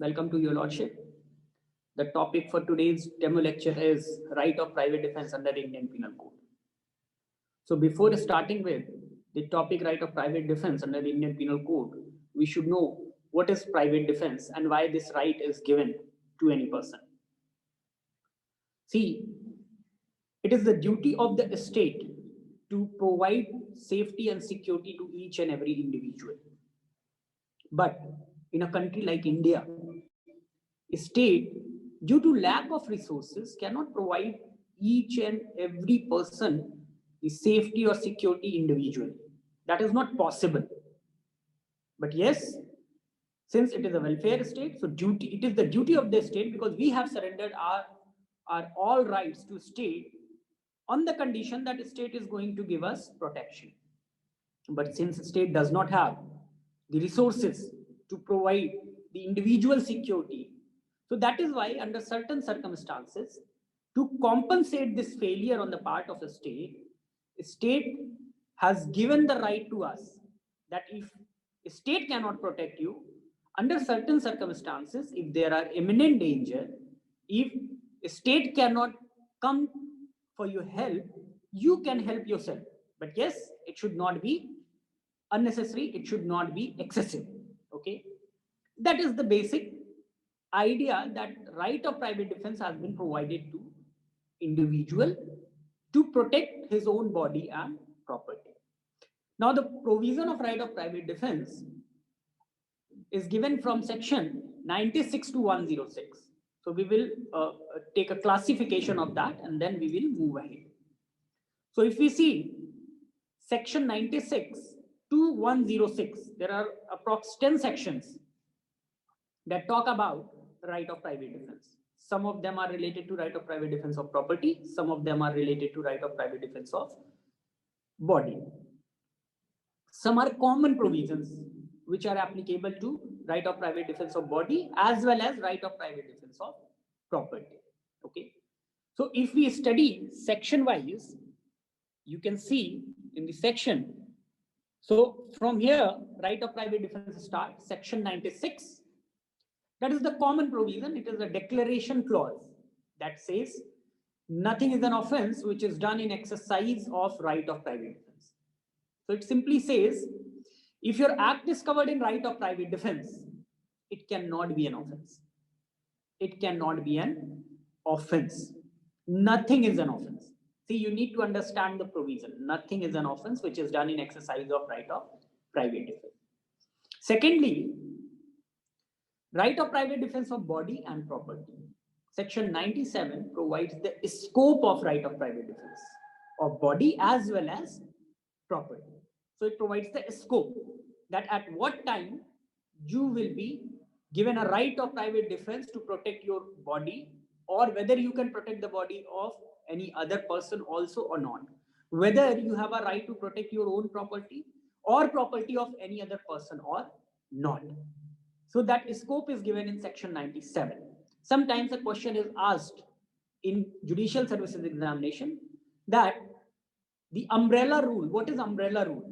Welcome to your Lordship. The topic for today's demo lecture is right of private defense under Indian Penal Code. So before starting with the topic right of private defense under the Indian Penal Code, we should know what is private defense and why this right is given to any person. See, it is the duty of the state to provide safety and security to each and every individual. But in a country like India, a state, due to lack of resources, cannot provide each and every person the safety or security individually. That is not possible. But yes, since it is a welfare state, so it is the duty of the state, because we have surrendered our all rights to state on the condition that the state is going to give us protection. But since the state does not have the resources to provide the individual security, so that is why under certain circumstances, to compensate this failure on the part of the state has given the right to us that if a state cannot protect you, under certain circumstances, if there are imminent danger, if a state cannot come for your help, you can help yourself. But yes, it should not be unnecessary, it should not be excessive. Okay, that is the basic idea, that right of private defense has been provided to individual to protect his own body and property. Now, the provision of right of private defense is given from section 96 to 106. So we will take a classification of that and then we will move ahead. So if we see section 96 to 106, there are approx 10 sections that talk about right of private defense. Some of them are related to right of private defense of property. Some of them are related to right of private defense of body. Some are common provisions which are applicable to right of private defense of body as well as right of private defense of property. Okay. So if we study section wise, you can see in the section. So from here, right of private defense starts, section 96. That is the common provision. It is a declaration clause that says nothing is an offense which is done in exercise of right of private defense. So it simply says, if your act is covered in right of private defense, it cannot be an offense. It cannot be an offense. Nothing is an offense. See, you need to understand the provision. Nothing is an offense which is done in exercise of right of private defense. Secondly, right of private defense of body and property. Section 97 provides the scope of right of private defense of body as well as property. So it provides the scope that at what time you will be given a right of private defense to protect your body, or whether you can protect the body of any other person also or not. Whether you have a right to protect your own property or property of any other person or not. So that scope is given in section 97. Sometimes a question is asked in judicial services examination that the umbrella rule, what is umbrella rule?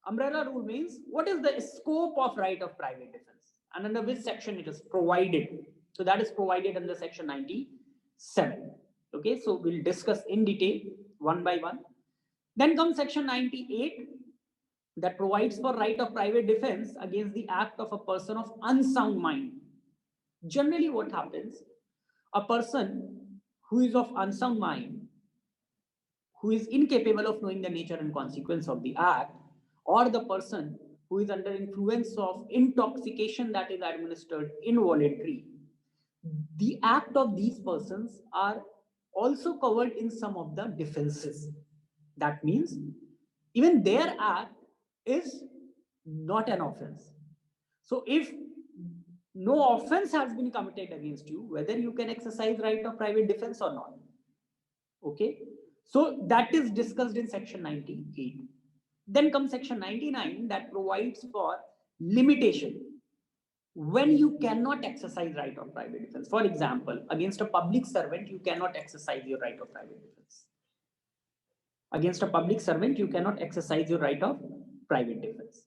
Umbrella rule means what is the scope of right of private defense and under which section it is provided. So that is provided under section 97. Okay, so we'll discuss in detail one by one. Then comes section 98 that provides for right of private defense against the act of a person of unsound mind. Generally what happens, a person who is of unsound mind, who is incapable of knowing the nature and consequence of the act, or the person who is under influence of intoxication that is administered involuntary, the act of these persons are also covered in some of the defenses. That means even their act is not an offense. So if no offense has been committed against you, whether you can exercise right of private defense or not. Okay, so that is discussed in section 98. Then comes section 99 that provides for limitation when you cannot exercise right of private defense. For example, against a public servant, you cannot exercise your right of private defense. Against a public servant, you cannot exercise your right of private defense.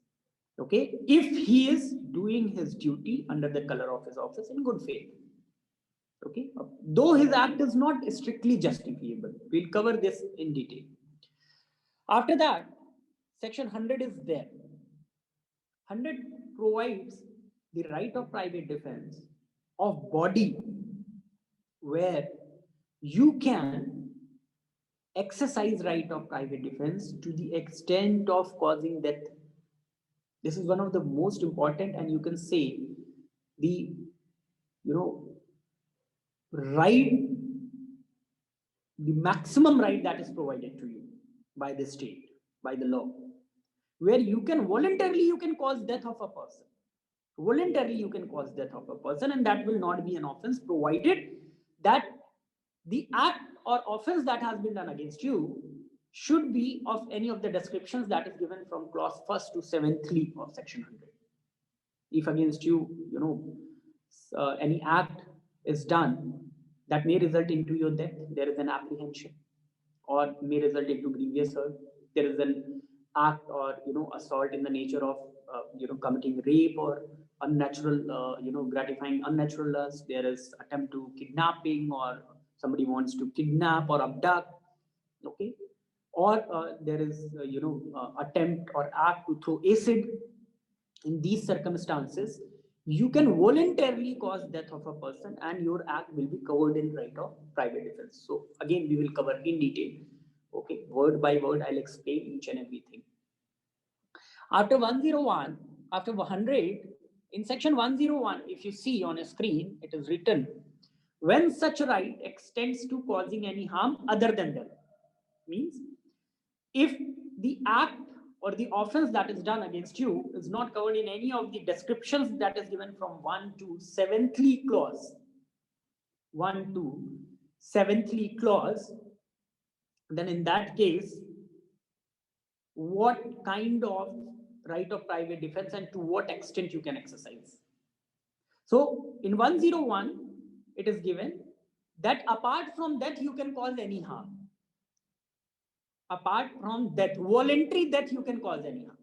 Okay, if he is doing his duty under the color of his office in good faith. Okay, though his act is not strictly justifiable. We'll cover this in detail. After that, section 100 is there. 100 provides the right of private defense of body where you can exercise right of private defense to the extent of causing death. This is one of the most important, and you can say the right, the maximum right that is provided to you by the state, by the law, where you can voluntarily you can cause death of a person. Voluntarily you can cause death of a person, and that will not be an offense, provided that the act or offense that has been done against you should be of any of the descriptions that is given from clause 1st to 7th of section 100. If against you, any act is done that may result into your death, there is an apprehension, or may result into grievous hurt. There is an act or assault in the nature of committing rape or unnatural gratifying unnatural lust. There is attempt to kidnapping, or somebody wants to kidnap or abduct. Okay, or there is attempt or act to throw acid. In these circumstances, you can voluntarily cause death of a person, and your act will be covered in right of private defense. So again, we will cover in detail. Okay, word by word, I'll explain each and everything. After 101, after 100, in section 101, if you see on a screen, it is written, when such right extends to causing any harm other than death. Means, if the act or the offense that is done against you is not covered in any of the descriptions that is given from 1 to 7th clause, 1 to 7th clause, then in that case, what kind of right of private defense and to what extent you can exercise? So in 101, it is given that apart from that, you can cause any harm. Apart from that, voluntary death, you can cause any harm.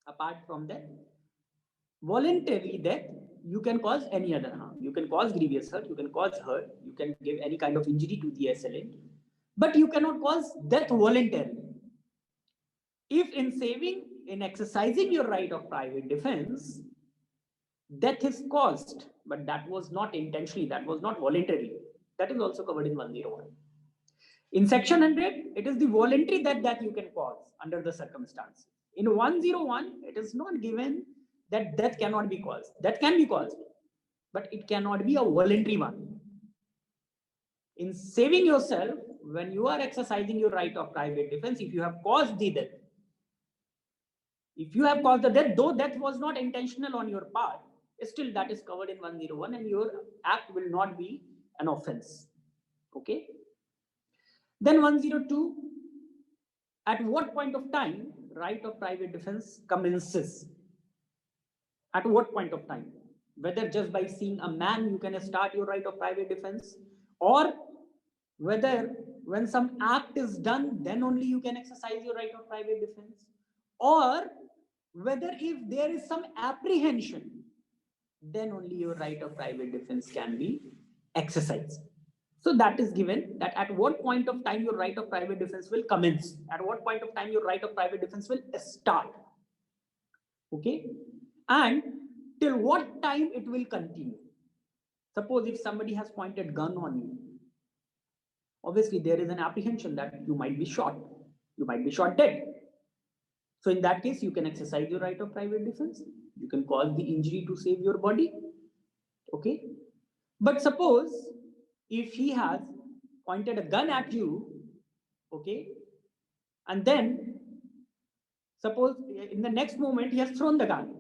Apart from that, voluntarily death, you can cause any other harm. You can cause grievous hurt, you can cause hurt, you can give any kind of injury to the assailant, but you cannot cause death voluntarily. If in exercising your right of private defense, death is caused, but that was not intentionally, that was not voluntarily, that is also covered in 101. In section 100, it is the voluntary death that you can cause under the circumstances. In 101, it is not given that death cannot be caused. Death can be caused, but it cannot be a voluntary one. In saving yourself, when you are exercising your right of private defense, if you have caused the death, if you have caused the death, though death was not intentional on your part, still that is covered in 101, and your act will not be an offense. Okay. Then 102, at what point of time right of private defense commences? At what point of time? Whether just by seeing a man you can start your right of private defense, or whether when some act is done, then only you can exercise your right of private defense, or whether if there is some apprehension, then only your right of private defense can be exercised. So that is given, that at what point of time your right of private defense will commence, at what point of time your right of private defense will start. Okay, and till what time it will continue. Suppose if somebody has pointed gun on you, obviously there is an apprehension that you might be shot, you might be shot dead. So in that case, you can exercise your right of private defense, you can cause the injury to save your body. Okay, but suppose if he has pointed a gun at you, okay, and then suppose in the next moment he has thrown the gun.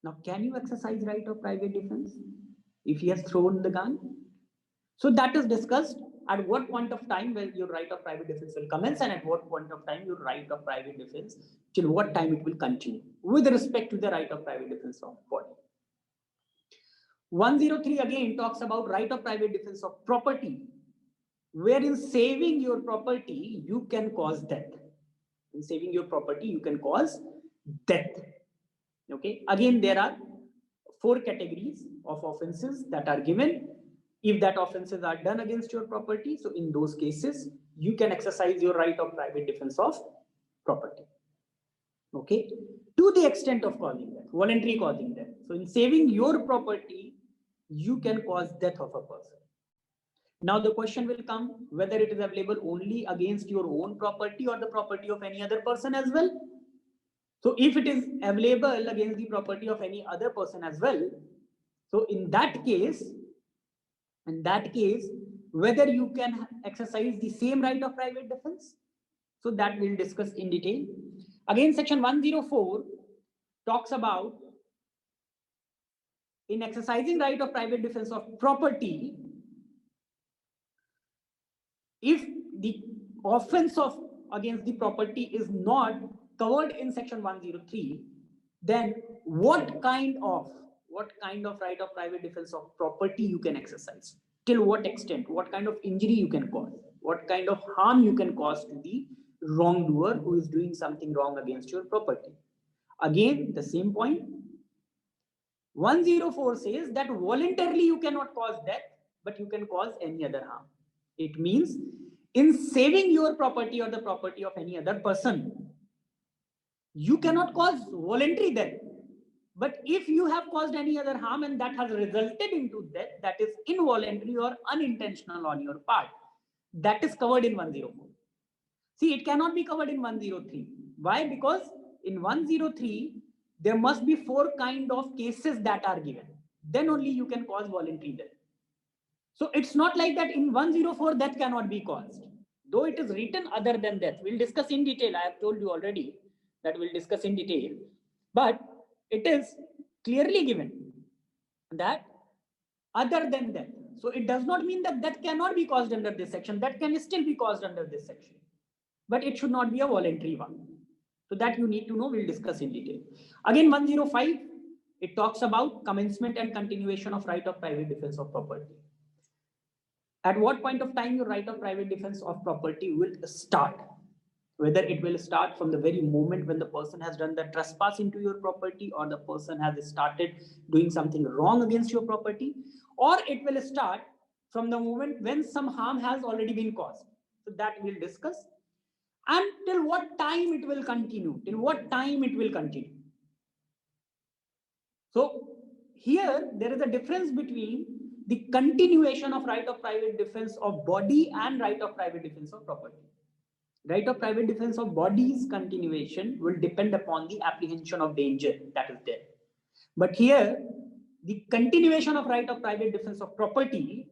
Now, can you exercise right of private defense if he has thrown the gun? So that is discussed at what point of time where your right of private defense will commence, and at what point of time your right of private defense, till what time it will continue with respect to the right of private defense of body. 103 again talks about right of private defense of property, wherein saving your property, you can cause death. In saving your property, you can cause death. Okay, again, there are 4 categories of offenses that are given. If that offenses are done against your property, so in those cases, you can exercise your right of private defense of property. Okay, to the extent of causing death, voluntary causing death. So in saving your property, you can cause death of a person. Now the question will come whether it is available only against your own property or the property of any other person as well. So if it is available against the property of any other person as well, so in that case, whether you can exercise the same right of private defense, so that we'll discuss in detail. Again, section 104 talks about in exercising right of private defense of property, if the offense of against the property is not covered in section 103, then what kind of right of private defense of property you can exercise, till what extent, what kind of injury you can cause, what kind of harm you can cause to the wrongdoer who is doing something wrong against your property. Again, the same point, 104 says that voluntarily you cannot cause death, but you can cause any other harm. It means in saving your property or the property of any other person, you cannot cause voluntary death. But if you have caused any other harm and that has resulted into death, that is involuntary or unintentional on your part, that is covered in 104. See, it cannot be covered in 103. Why? Because in 103, there must be 4 kind of cases that are given. Then only you can cause voluntary death. So it's not like that in 104 death cannot be caused. Though it is written other than death. We'll discuss in detail. I have told you already that we'll discuss in detail. But it is clearly given that other than death. So it does not mean that that cannot be caused under this section. That can still be caused under this section. But it should not be a voluntary one. So that you need to know, we'll discuss in detail. Again, 105, it talks about commencement and continuation of right of private defense of property. At what point of time your right of private defense of property will start? Whether it will start from the very moment when the person has done the trespass into your property, or the person has started doing something wrong against your property, or it will start from the moment when some harm has already been caused. So that we'll discuss. And till what time it will continue? Till what time it will continue? So here there is a difference between the continuation of right of private defense of body and right of private defense of property. Right of private defense of body's continuation will depend upon the apprehension of danger that is there. But here, the continuation of right of private defense of property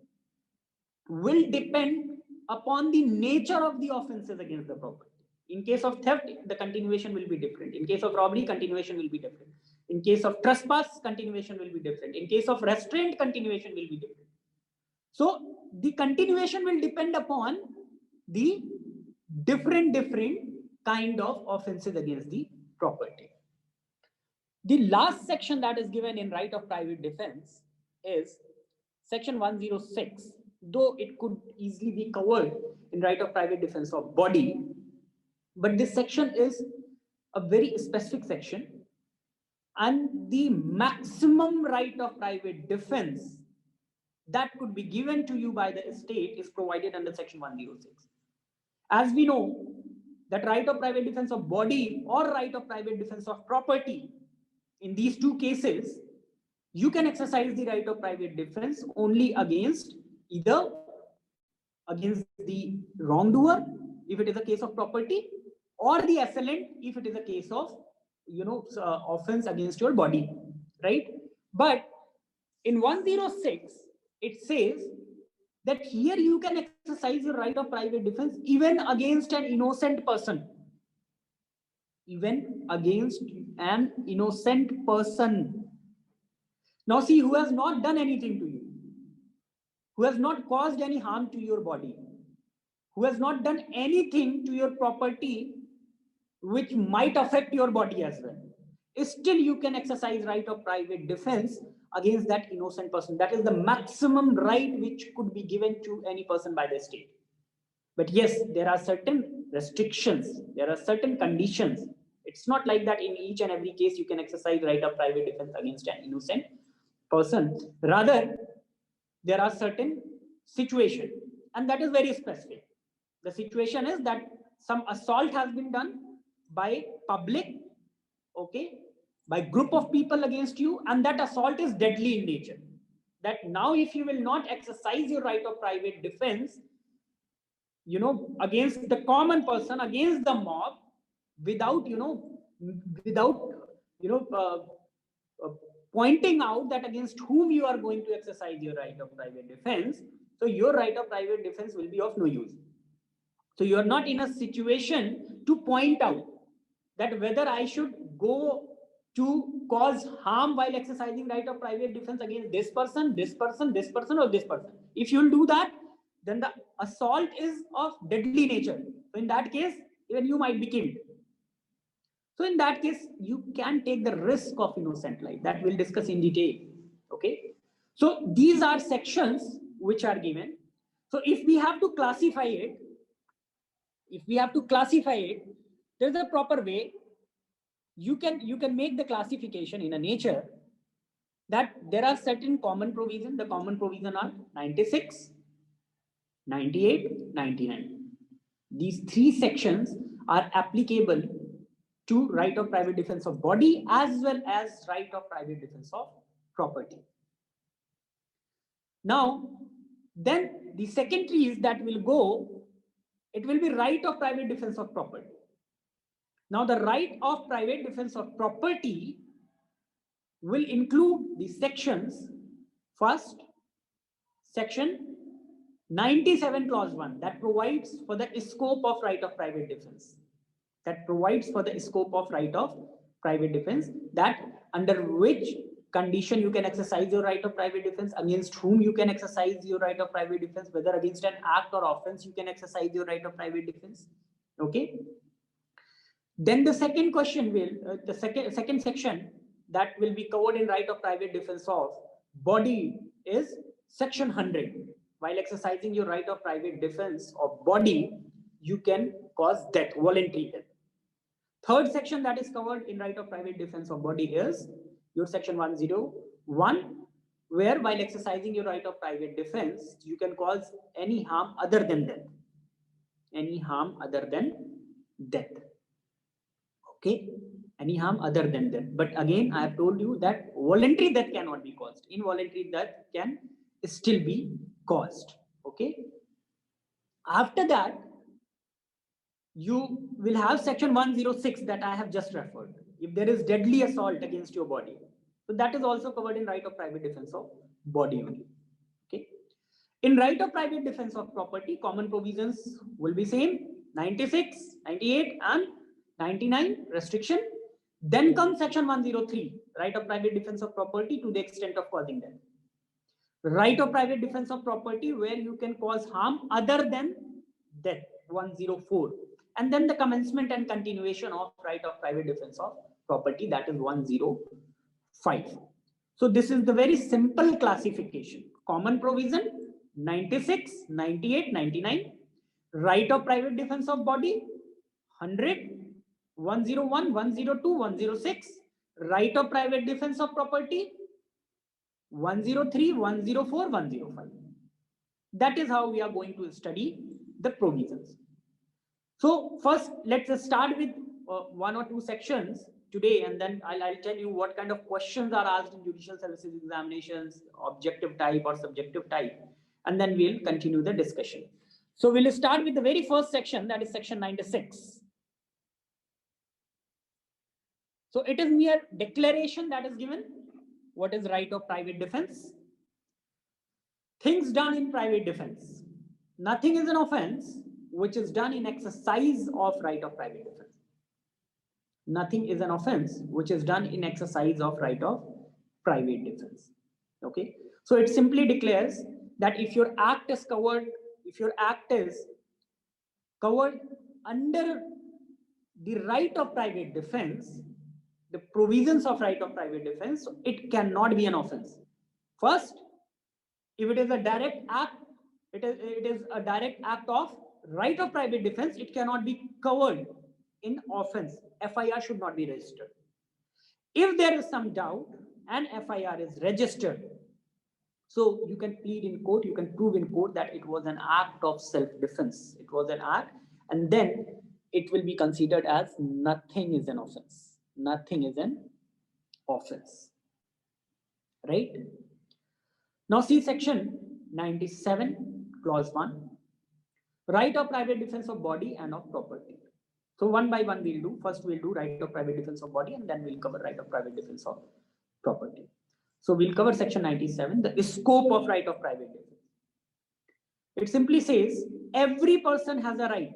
will depend upon the nature of the offenses against the property. In case of theft, the continuation will be different. In case of robbery, continuation will be different. In case of trespass, continuation will be different. In case of restraint, continuation will be different. So the continuation will depend upon the different kind of offenses against the property. The last section that is given in right of private defense is section 106, though it could easily be covered in right of private defense of body, but this section is a very specific section, and the maximum right of private defense that could be given to you by the state is provided under section 106. As we know that right of private defense of body or right of private defense of property, in these 2 cases, you can exercise the right of private defense only against either against the wrongdoer, if it is a case of property, or the assailant, if it is a case of offense against your body, right? But in 106, it says that here you can exercise your right of private defense even against an innocent person. Even against an innocent person. Now see, who has not done anything to you, who has not caused any harm to your body, who has not done anything to your property which might affect your body as well, still you can exercise right of private defense against that innocent person. That is the maximum right which could be given to any person by the state. But yes, there are certain restrictions, there are certain conditions. It's not like that in each and every case you can exercise right of private defense against an innocent person. Rather, there are certain situations, and that is very specific. The situation is that some assault has been done by public, okay, by group of people against you, and that assault is deadly in nature. That now if you will not exercise your right of private defense, against the common person, against the mob, without without you know uh, pointing out that against whom you are going to exercise your right of private defense, so your right of private defense will be of no use. So you are not in a situation to point out that whether I should go to cause harm while exercising right of private defense against this person, this person, this person, or this person. If you will do that, then the assault is of deadly nature. So in that case, even you might be killed. So in that case, you can take the risk of innocent life. That we'll discuss in detail. Okay. So these are sections which are given. So if we have to classify it, there's a proper way. You can make the classification in a nature that there are certain common provisions. The common provision are 96, 98, 99. These three sections are applicable to right of private defense of body as well as right of private defense of property. Now, then the secondaries that will go, it will be right of private defense of property. Now, the right of private defense of property will include the sections. First, section 97 clause 1 that provides for the scope of right of private defense. That provides for the scope of right of private defense, that under which condition you can exercise your right of private defense, against whom you can exercise your right of private defense, whether against an act or offense you can exercise your right of private defense. Okay. Then the second question will, the second section that will be covered in right of private defense of body is section 100. While exercising your right of private defense of body, you can cause death, voluntary death. Third section that is covered in right of private defense of body is your section 101, where while exercising your right of private defense, you can cause any harm other than death. Any harm other than death. Okay, any harm other than death. But again, I have told you that voluntary death cannot be caused. Involuntary death can still be caused. Okay. After that, you will have section 106 that I have just referred. If there is deadly assault against your body, so that is also covered in right of private defense of body only. Okay. In right of private defense of property, common provisions will be same, 96, 98 and 99 restriction. Then comes section 103, right of private defense of property to the extent of causing death. Right of private defense of property where you can cause harm other than death, 104. And then the commencement and continuation of right of private defense of property, that is 105. So this is the very simple classification. Common provision 96, 98, 99. Right of private defense of body 100, 101, 102, 106. Right of private defense of property 103, 104, 105. That is how we are going to study the provisions. So first, let's start with one or two sections today, and then I'll tell you what kind of questions are asked in judicial services examinations, objective type or subjective type, and then we'll continue the discussion. So we'll start with the very first section, that is section 96. So it is mere declaration that is given. What is right of private defense? Things done in private defense. Nothing is an offense which is done in exercise of right of private defense. Nothing is an offense which is done in exercise of right of private defense. Okay. So it simply declares that if your act is covered, under the right of private defense, the provisions of right of private defense, so it cannot be an offense. First, if it is a direct act, it is a direct act of right of private defense, it cannot be covered in offense, FIR should not be registered. If there is some doubt and FIR is registered, so you can plead in court, you can prove in court that it was an act of self-defense. It was an act, and then it will be considered as nothing is an offense. Nothing is an offense. Right? Now see section 97, clause 1. Right of private defense of body and of property. So one by one we'll do. First we'll do right of private defense of body, and then we'll cover right of private defense of property. So we'll cover section 97, the scope of right of private defense. It simply says every person has a right.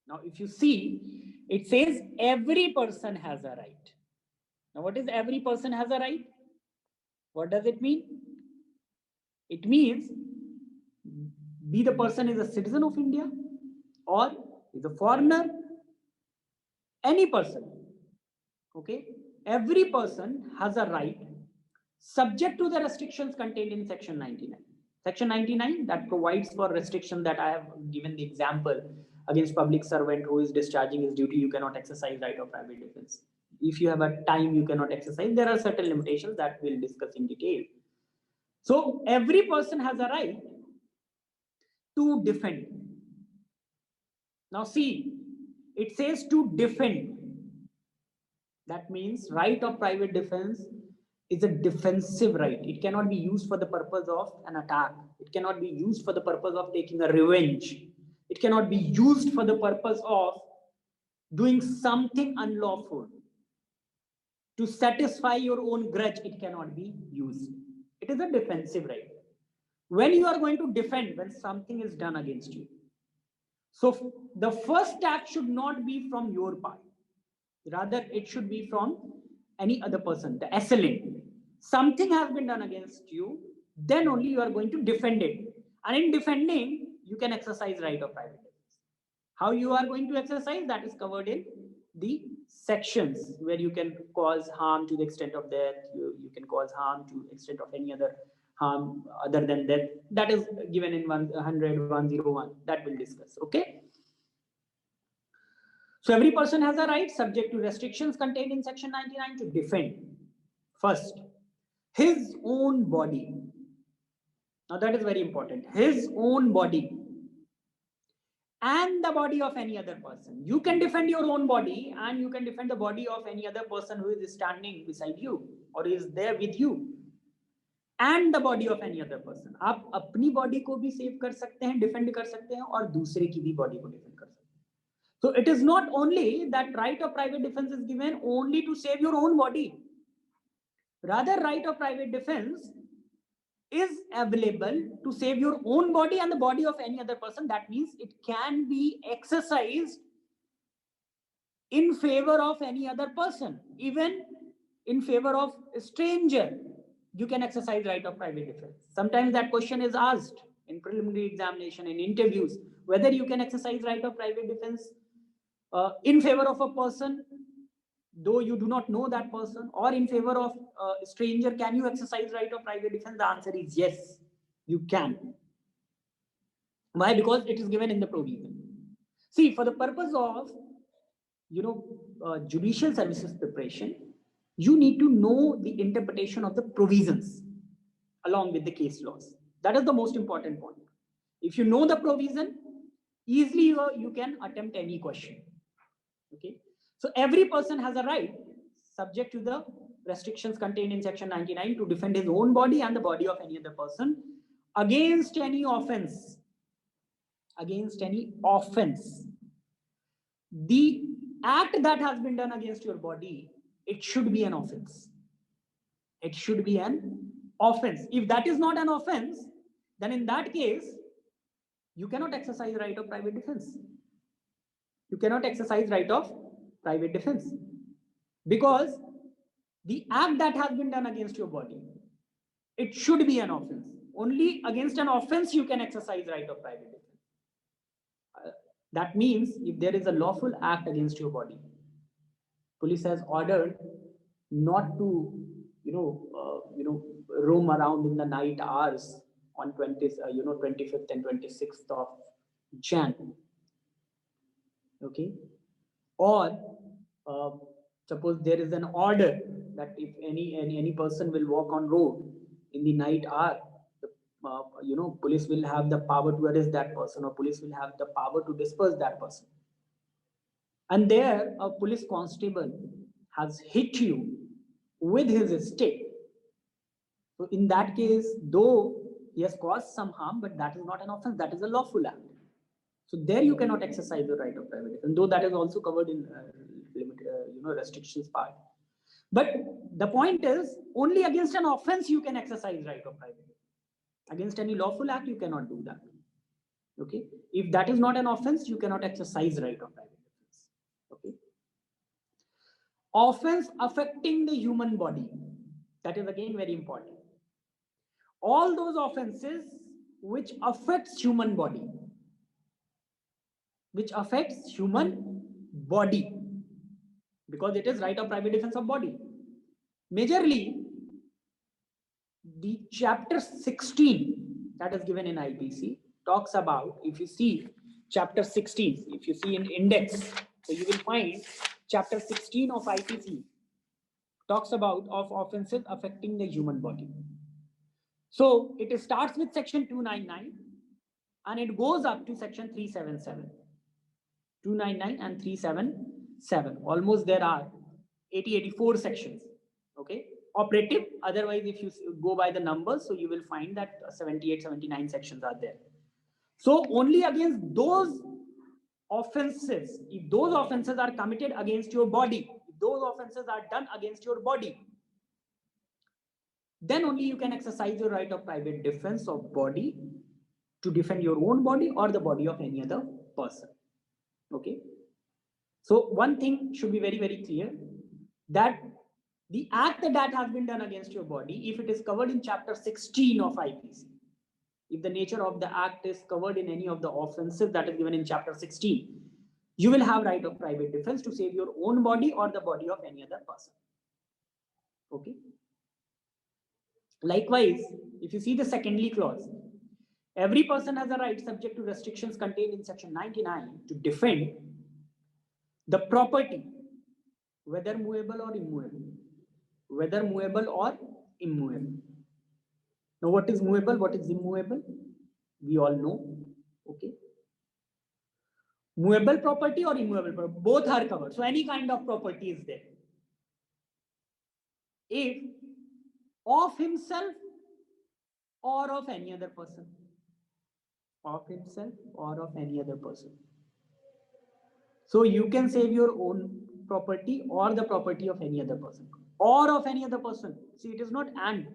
Now if you see, it says every person has a right. Now what is every person has a right? What does it mean? It means be the person is a citizen of India or is a foreigner, any person. Okay, every person has a right subject to the restrictions contained in section 99. Section 99 that provides for restriction that I have given the example against public servant who is discharging his duty, you cannot exercise right of private defense. If you have a time, you cannot exercise. There are certain limitations that we'll discuss in detail. So every person has a right to defend. Now see, it says to defend. That means right of private defense is a defensive right. It cannot be used for the purpose of an attack. It cannot be used for the purpose of taking a revenge. It cannot be used for the purpose of doing something unlawful. To satisfy your own grudge, it cannot be used. It is a defensive right. When you are going to defend, when something is done against you. So the first act should not be from your part. Rather, it should be from any other person, the assailant. Something has been done against you, then only you are going to defend it. And in defending, you can exercise right of private defense. How you are going to exercise, that is covered in the sections where you can cause harm to the extent of death, you can cause harm to the extent of any other harm other than death. That is given in 100, 101, that we'll discuss, okay? So every person has a right subject to restrictions contained in section 99 to defend, first, his own body. Now that is very important. His own body and the body of any other person. You can defend your own body and you can defend the body of any other person who is standing beside you or is there with you. And the body of any other person. आप अपनी body को भी save कर सकते हैं, defend कर सकते हैं और दूसरे की भी body को defend कर सकते हैं. So it is not only that right of private defense is given only to save your own body. Rather, right of private defense is available to save your own body and the body of any other person. That means it can be exercised in favor of any other person, even in favor of a stranger. You can exercise right of private defense. Sometimes that question is asked in preliminary examination, in interviews, whether you can exercise right of private defense in favor of a person, though you do not know that person, or in favor of a stranger. Can you exercise right of private defense? The answer is yes, you can. Why? Because it is given in the provision. See, for the purpose of judicial services preparation, you need to know the interpretation of the provisions along with the case laws. That is the most important point. If you know the provision, easily you can attempt any question. Okay, so every person has a right, subject to the restrictions contained in section 99, to defend his own body and the body of any other person against any offense. Against any offense. The act that has been done against your body, it should be an offense. It should be an offense. If that is not an offense, then in that case, you cannot exercise right of private defense. You cannot exercise right of private defense because the act that has been done against your body, it should be an offense. Only against an offense you can exercise right of private defense. That means if there is a lawful act against your body, police has ordered not to roam around in the night hours on 25th and 26th of Jan. Okay, or uh, suppose there is an order that if any person will walk on road in the night hour, police will have the power to arrest that person, or police will have the power to disperse that person. And there a police constable has hit you with his stick. So in that case, though he has caused some harm, but that is not an offense, that is a lawful act. So there you cannot exercise the right of private defense, though that is also covered in restrictions part. But the point is, only against an offense you can exercise right of private defense. Against any lawful act, you cannot do that. Okay, if that is not an offense, you cannot exercise right of private defense. Okay, offense affecting the human body, that is again very important. All those offenses which affects human body, because it is right of private defense of body. Majorly, the chapter 16 that is given in IPC talks about, if you see chapter 16, if you see in index, so you will find chapter 16 of IPC talks about of offenses affecting the human body. So it starts with section 299 and it goes up to section 377. 299 and 377. Almost there are 84 sections. Okay, operative. Otherwise, if you go by the numbers, so you will find that 78, 79 sections are there. So only against those offenses, if those offenses are committed against your body, if those offenses are done against your body, then only you can exercise your right of private defense of body to defend your own body or the body of any other person. Okay. So one thing should be very, very clear, that the act that has been done against your body, if it is covered in chapter 16 of IPC, if the nature of the act is covered in any of the offenses that is given in chapter 16, you will have right of private defense to save your own body or the body of any other person. Okay. Likewise, if you see the secondly clause, every person has a right subject to restrictions contained in section 99 to defend the property, whether movable or immovable. Whether movable or immovable. Now, what is movable? What is immovable? We all know. Okay. Movable property or immovable property, both are covered. So any kind of property is there. If of himself or of any other person. Of himself or of any other person. So you can save your own property or the property of any other person. Or of any other person. See, it is not and.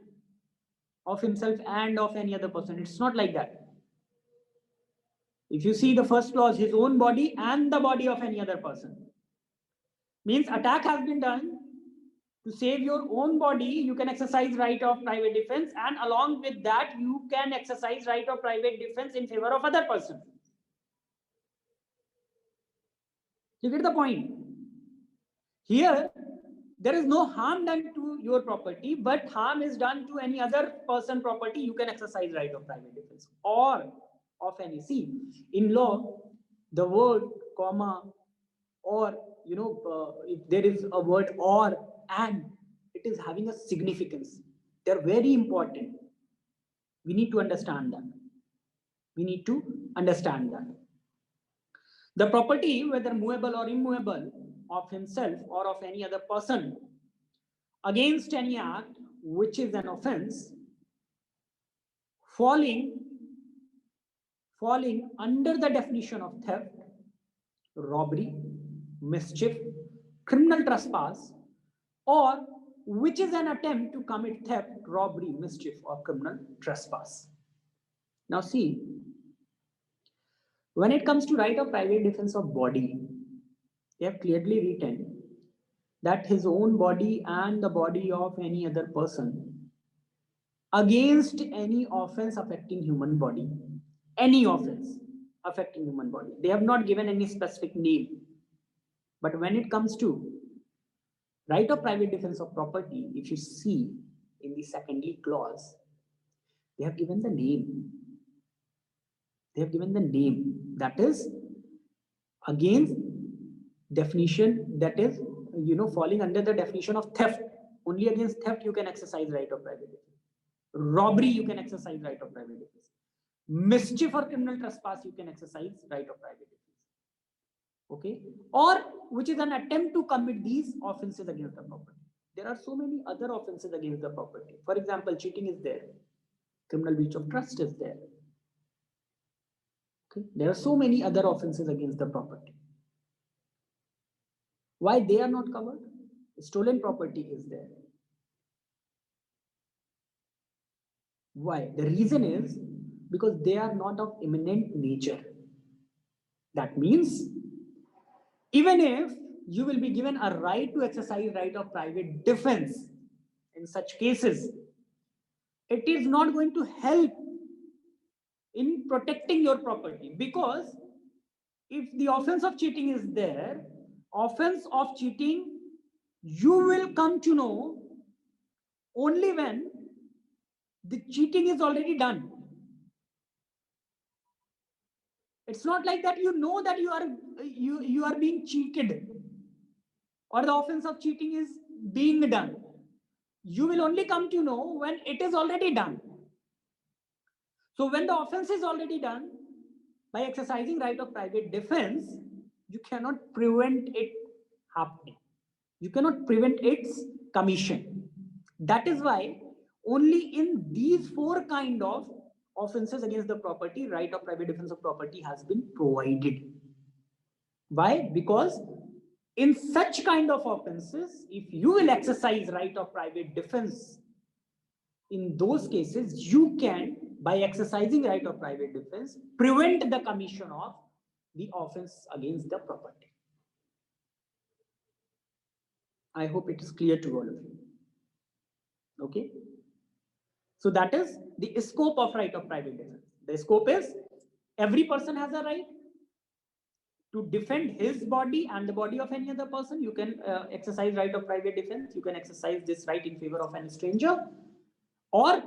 Of himself and of any other person. It's not like that. If you see the first clause, his own body and the body of any other person. Means attack has been done to save your own body, you can exercise right of private defense, and along with that, you can exercise right of private defense in favor of other person. You get the point? Here, there is no harm done to your property, but harm is done to any other person property, you can exercise right of private defense. Or of any. See, in law, the word comma or if there is a word or and, it is having a significance. They're very important. We need to understand that. The property, whether movable or immovable, of himself or of any other person, against any act which is an offense, falling under the definition of theft, robbery, mischief, criminal trespass, or which is an attempt to commit theft, robbery, mischief, or criminal trespass. Now see, when it comes to right of private defense of body, they have clearly written that his own body and the body of any other person against any offense affecting human body. Any offense affecting human body. They have not given any specific name. But when it comes to right of private defense of property, if you see in the secondary clause, they have given the name. That is against definition that is, falling under the definition of theft. Only against theft you can exercise right of private defense. Robbery, you can exercise right of private defense. Mischief or criminal trespass, you can exercise right of private defense. Okay, or which is an attempt to commit these offenses against the property. There are so many other offenses against the property. For example, cheating is there, criminal breach of trust is there. Okay, there are so many other offenses against the property. Why they are not covered? Stolen property is there. Why? The reason is because they are not of imminent nature. That means even if you will be given a right to exercise right of private defense in such cases, it is not going to help in protecting your property, because if the offense of cheating is there, offense of cheating you will come to know only when the cheating is already done. It's not like that that you are being cheated or the offense of cheating is being done. You will only come to know when it is already done. So when the offense is already done, by exercising right of private defense, you cannot prevent it happening. You cannot prevent its commission. That is why only in these four kind of offenses against the property, right of private defense of property has been provided. Why? Because in such kind of offenses, if you will exercise right of private defense, in those cases, you can, by exercising right of private defense, prevent the commission of the offense against the property. I hope it is clear to all of you. Okay. So that is the scope of right of private defense. The scope is every person has a right to defend his body and the body of any other person. You can exercise right of private defense. You can exercise this right in favor of any stranger, or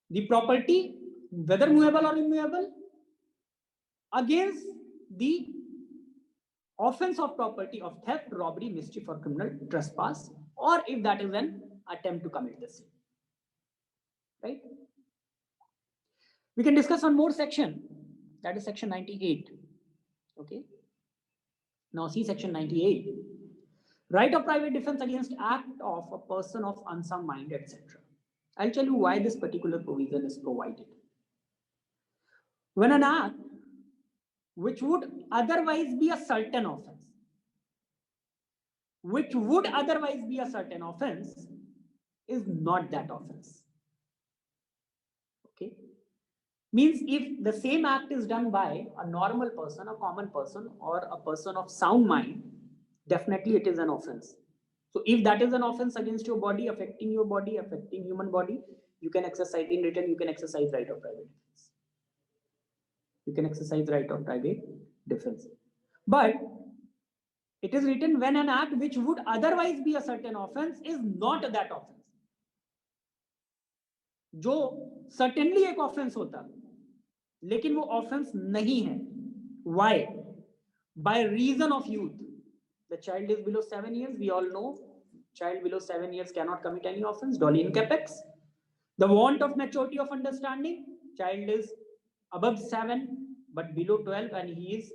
the property, whether movable or immovable, against the offense of property of theft, robbery, mischief, or criminal trespass, or if that is an attempt to commit the same. Right? We can discuss one more section, that is section 98. Okay. Now see section 98. Right of private defense against act of a person of unsound mind, etc. I'll tell you why this particular provision is provided. When an act which would otherwise be a certain offense, is not that offense. Okay. Means if the same act is done by a normal person, a common person, or a person of sound mind, definitely it is an offense. So if that is an offense against your body, affecting human body, you can exercise, in return, you can exercise right of private defense. You can exercise right of private defense. But it is written when an act which would otherwise be a certain offense is not that offense. जो certainly एक offense होता, लेकिन वो offense नहीं है. Why? By reason of youth. The child is below 7 years. We all know child below 7 years cannot commit any offense. Dolly in capex. The want of maturity of understanding. Child is above 7 but below 12, and he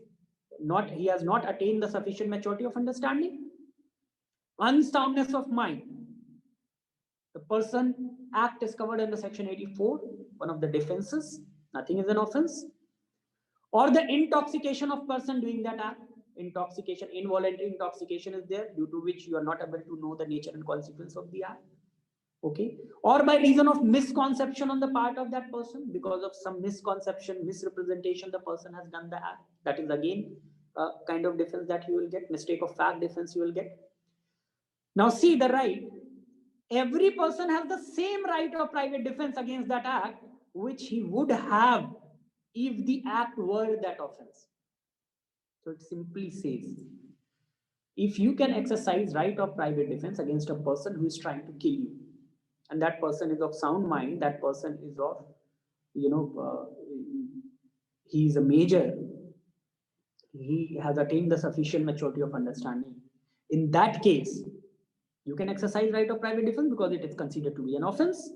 has not attained the sufficient maturity of understanding. Unsoundness of mind. The person act is covered under section 84, one of the defenses. Nothing is an offense. Or the intoxication of person doing that act. Intoxication, involuntary intoxication is there, due to which you are not able to know the nature and consequence of the act. Okay. Or by reason of misconception on the part of that person, because of some misconception, misrepresentation, the person has done the act. That is again a kind of defense that you will get. Mistake of fact defense you will get. Now see the right. Every person has the same right of private defense against that act, which he would have if the act were that offense. So it simply says, if you can exercise right of private defense against a person who is trying to kill you, and that person is of sound mind, that person is of, he is a major, he has attained the sufficient maturity of understanding. In that case, you can exercise right of private defense because it is considered to be an offense.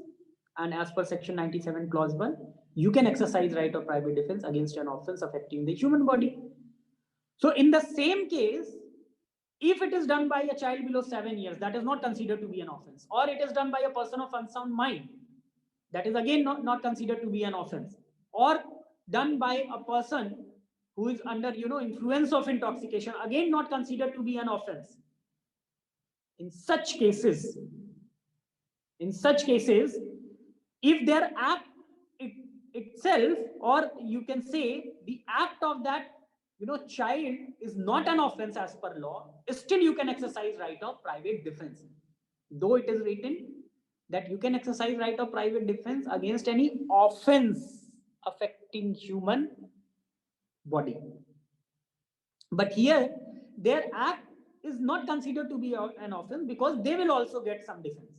And as per section 97 clause 1, you can exercise right of private defense against an offense affecting the human body. So in the same case, if it is done by a child below 7 years, that is not considered to be an offense. Or it is done by a person of unsound mind, that is again not considered to be an offense. Or done by a person who is under influence of intoxication, again not considered to be an offense. In such cases, if their act itself, or you can say the act of that child is not an offense as per law, still you can exercise right of private defense, though it is written that you can exercise right of private defense against any offense affecting human body. But here their act is not considered to be an offense because they will also get some defense.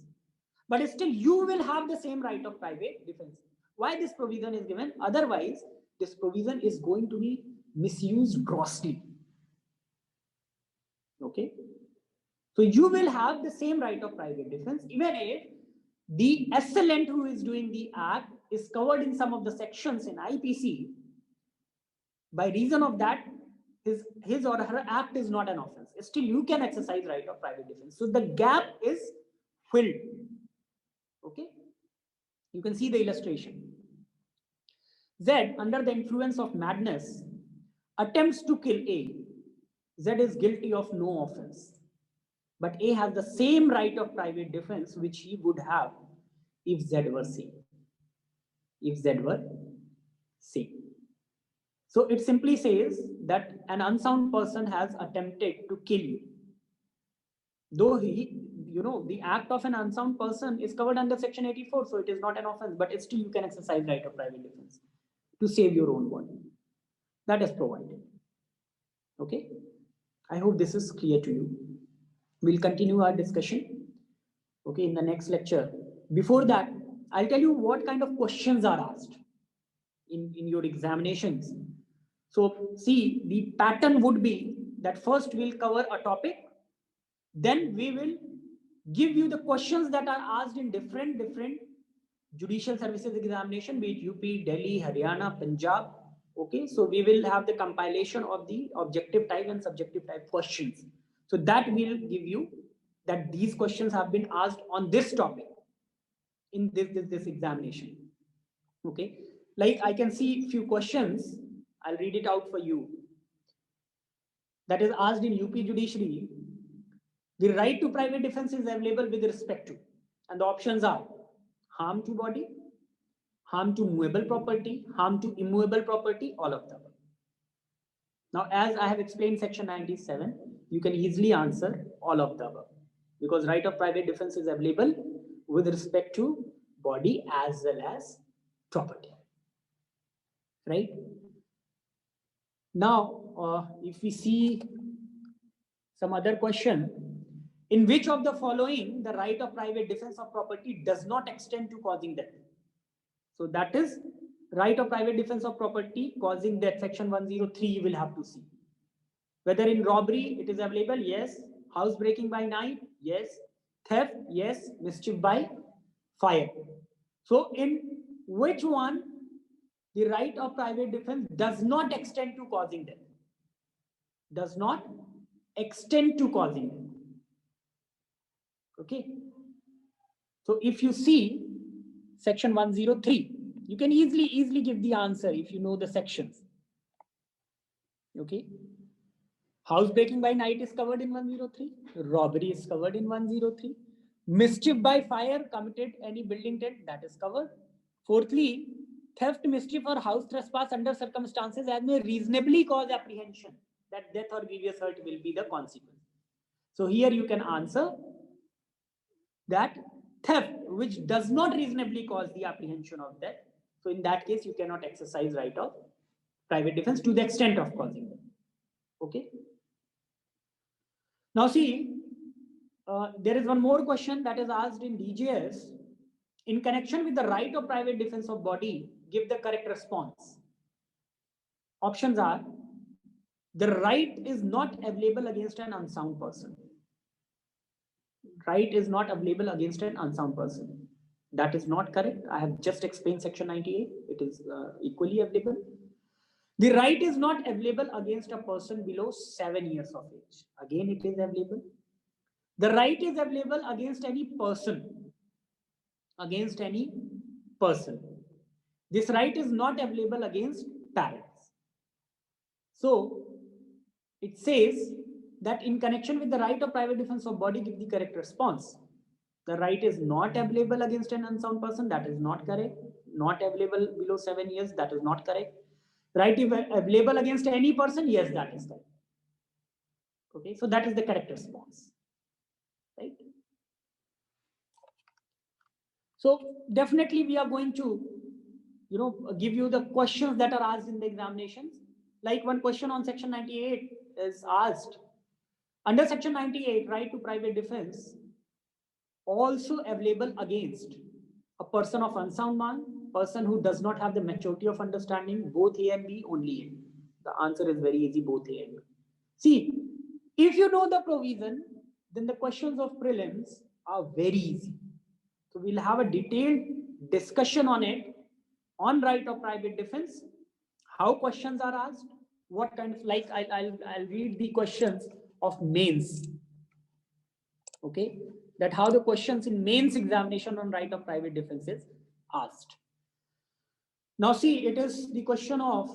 But still you will have the same right of private defense. Why this provision is given? Otherwise, this provision is going to be misused grossly. Okay? So you will have the same right of private defense even if the assailant who is doing the act is covered in some of the sections in IPC. By reason of that, his or her act is not an offense. Still, you can exercise right of private defense. So the gap is filled. Okay, you can see the illustration. Z, under the influence of madness, attempts to kill A. Z is guilty of no offense, but A has the same right of private defense which he would have if Z were sane. If Z were sane. So it simply says that an unsound person has attempted to kill you. Though the act of an unsound person is covered under section 84, so it is not an offense, but still you can exercise right of private defense to save your own body. That is provided. Okay. I hope this is clear to you. We'll continue our discussion. Okay, in the next lecture. Before that, I'll tell you what kind of questions are asked in your examinations. So see, the pattern would be that first we'll cover a topic, then we will give you the questions that are asked in different judicial services examination, be it UP, Delhi, Haryana, Punjab. Okay, so we will have the compilation of the objective type and subjective type questions. So that will give you that these questions have been asked on this topic in this examination. Okay, like I can see few questions. I'll read it out for you. That is asked in UP judiciary. The right to private defense is available with respect to, and the options are harm to body, harm to movable property, harm to immovable property, all of them. Now, as I have explained section 97, you can easily answer all of the above because right of private defense is available with respect to body as well as property. Right? Now, if we see some other question, in which of the following the right of private defense of property does not extend to causing death? So that is right of private defense of property causing death, section 103 you will have to see. Whether in robbery it is available, yes. Housebreaking by night, yes. Theft, yes. Mischief by fire. So in which one the right of private defense does not extend to causing death? Does not extend to causing death. Okay. So if you see section 103, you can easily give the answer if you know the sections. Okay. Housebreaking by night is covered in 103. Robbery is covered in 103. Mischief by fire committed any building debt, that is covered. Fourthly, theft, mischief or house trespass under circumstances as may reasonably cause apprehension that death or grievous hurt will be the consequence. So here you can answer that theft which does not reasonably cause the apprehension of death. So in that case, you cannot exercise right of private defense to the extent of causing death. Okay. Now see, there is one more question that is asked in DJS. In connection with the right of private defense of body, give the correct response. Options are The right is not available against an unsound person. Right is not available against an unsound person. That is not correct. I have just explained section 98. It is equally available. The right is not available against a person below 7 years of age. Again, it is available. The right is available against any person. Against any person. This right is not available against parents. So, it says that in connection with the right of private defense of body, give the correct response. The right is not available against an unsound person. That is not correct. Not available below 7 years. That is not correct. Right is available against any person. Yes, that is correct. Okay, so that is the correct response. Right. So definitely we are going to, give you the questions that are asked in the examinations. Like one question on section 98 is asked. Under section 98, right to private defense also available against a person of unsound mind, person who does not have the maturity of understanding, both A and B, only A. The answer is very easy, both A and B. See, if you know the provision, then the questions of prelims are very easy. So we'll have a detailed discussion on it, on right of private defense, how questions are asked, what kind of, like I'll read the questions of mains. Okay, that how the questions in mains examination on right of private defense is asked. Now see, it is the question of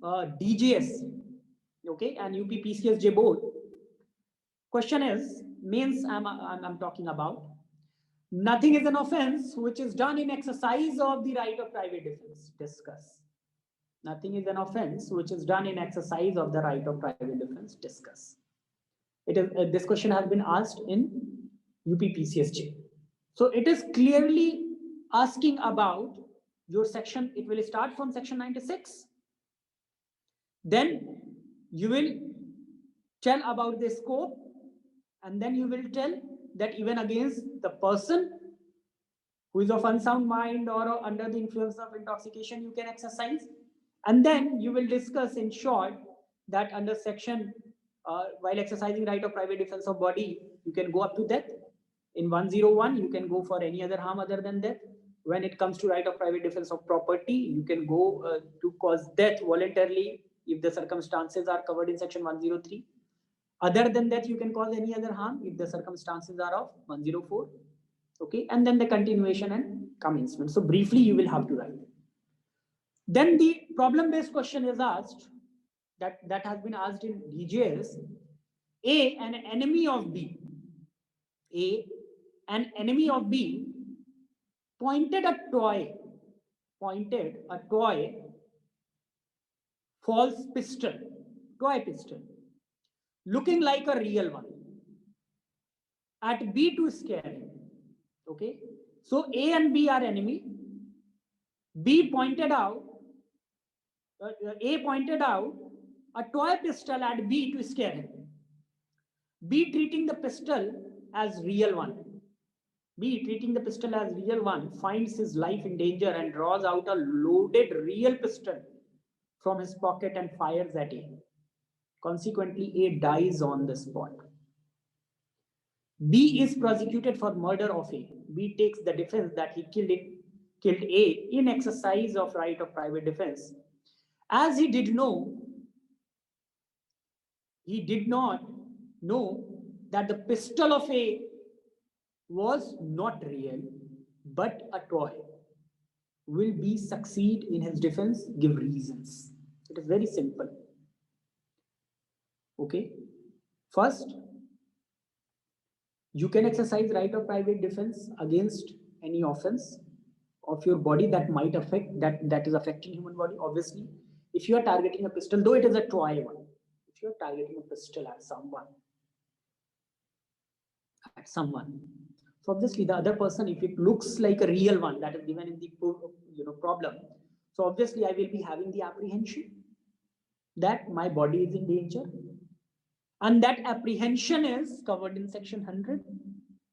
DGS, okay, and UP PCSJ board. Question is, mains I'm talking about. Nothing is an offense which is done in exercise of the right of private defense. Discuss. Nothing is an offense which is done in exercise of the right of private defense. Discuss. It is this question has been asked in UP PCSJ. So it is clearly asking about your section. It will start from section 96. Then you will tell about the scope, and then you will tell that even against the person who is of unsound mind or under the influence of intoxication, you can exercise. And then you will discuss in short that under section, while exercising right of private defense of body, you can go up to death. In 101, you can go for any other harm other than death. When it comes to right of private defense of property, you can go to cause death voluntarily if the circumstances are covered in section 103. Other than that, you can cause any other harm if the circumstances are of 104. Okay, and then the continuation and commencement. So briefly, you will have to write. Then the problem-based question is asked, that has been asked in DJS. A, an enemy of B. A, an enemy of B, pointed a toy, false pistol, toy pistol, looking like a real one, at B to scare him. Okay, so A and B are enemy. B pointed out, A pointed out a toy pistol at B to scare him. B treating the pistol as real one. B treating the pistol as real one finds his life in danger and draws out a loaded real pistol from his pocket and fires at A. Consequently, A dies on the spot. B is prosecuted for murder of A. B takes the defense that he killed A in exercise of right of private defense. As he did not know that the pistol of A was not real, but a toy. Will B succeed in his defense? Give reasons. It is very simple. Okay. First, you can exercise right of private defense against any offense of your body that might affect, that is affecting human body. Obviously, if you are targeting a pistol, though it is a toy one, if you are targeting a pistol at someone, so obviously the other person, if it looks like a real one that is given in the problem, so obviously I will be having the apprehension that my body is in danger, and that apprehension is covered in section 100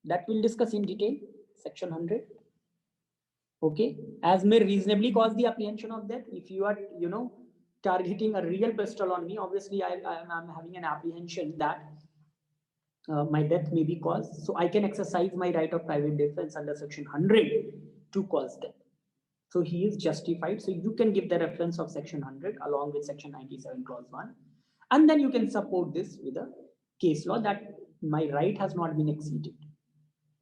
that we'll discuss in detail. Section 100. Okay, as may reasonably cause the apprehension of death. If you are targeting a real pistol on me, obviously I'm having an apprehension that my death may be caused. So I can exercise my right of private defense under section 100 to cause death. So he is justified. So you can give the reference of section 100 along with section 97 clause 1. And then you can support this with a case law that my right has not been exceeded.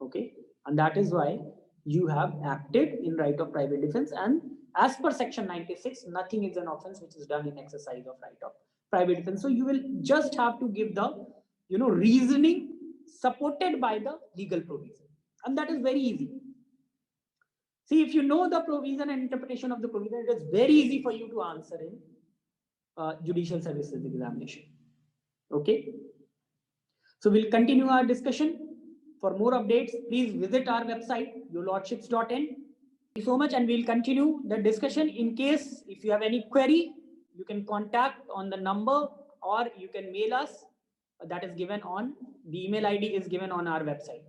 Okay. And that is why you have acted in right of private defense. And as per section 96, nothing is an offense which is done in exercise of right of private defense. So you will just have to give the reasoning supported by the legal provision. And that is very easy. See, if you know the provision and interpretation of the provision, it is very easy for you to answer in judicial services examination. Okay. So we'll continue our discussion. For more updates, please visit our website, yourlordships.in. Thank you so much, and we'll continue the discussion. In case if you have any query, you can contact on the number or you can mail us. That is given on the email ID is given on our website.